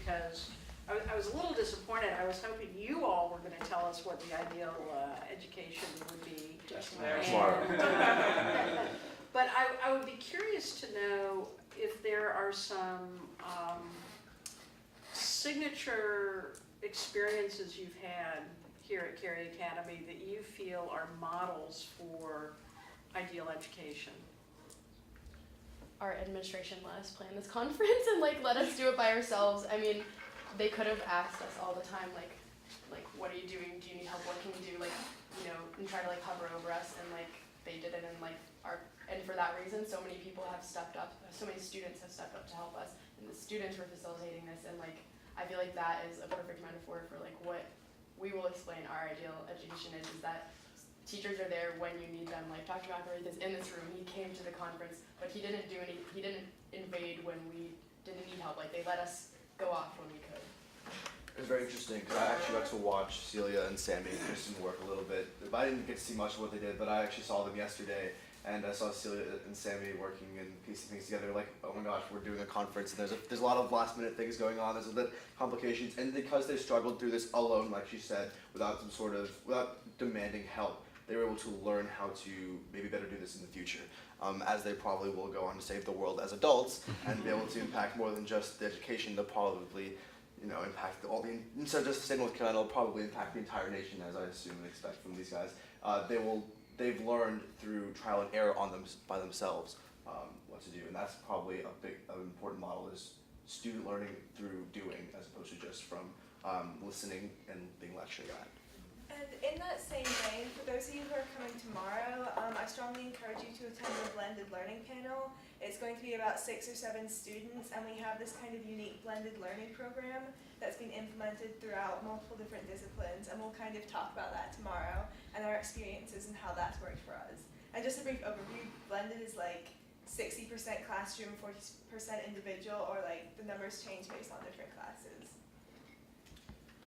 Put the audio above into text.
because I was a little disappointed. I was hoping you all were going to tell us what the ideal education would be. They're smart. But I would be curious to know if there are some signature experiences you've had here at Carey Academy that you feel are models for ideal education. Our administration let us plan this conference and like let us do it by ourselves. I mean, they could have asked us all the time, like what are you doing? Do you need help? What can we do? Like, you know, and try to like hover over us, and like they didn't. And like and for that reason, so many people have stepped up. So many students have stepped up to help us, and the students were facilitating this. And like I feel like that is a perfect metaphor for like what we will explain our ideal education is that teachers are there when you need them. Like Dr. McElraith is in this room. He came to the conference, but he didn't invade when we didn't need help. Like they let us go off when we could. It was very interesting because I actually got to watch Celia and Sammy and Kristen work a little bit. I didn't get to see much of what they did, but I actually saw them yesterday, and I saw Celia and Sammy working and piecing things together. Like, oh my gosh, we're doing a conference, and there's a lot of last minute things going on. There's a bit complications, and because they struggled through this alone, like she said, without demanding help, they were able to learn how to maybe better do this in the future, as they probably will go on to save the world as adults and be able to impact more than just the education. They'll probably, impact instead of just the state of North Carolina, they'll probably impact the entire nation, as I assume and expect from these guys. They've learned through trial and error by themselves what to do, and that's probably an important model is student learning through doing, as opposed to just from listening and being lectured at. And in that same vein, for those of you who are coming tomorrow, I strongly encourage you to attend the blended learning panel. It's going to be about 6 or 7 students, and we have this kind of unique blended learning program that's been implemented throughout multiple different disciplines, and we'll kind of talk about that tomorrow and our experiences and how that's worked for us. And just a brief overview, blended is like 60% classroom, 40% individual, or like the numbers change based on different classes.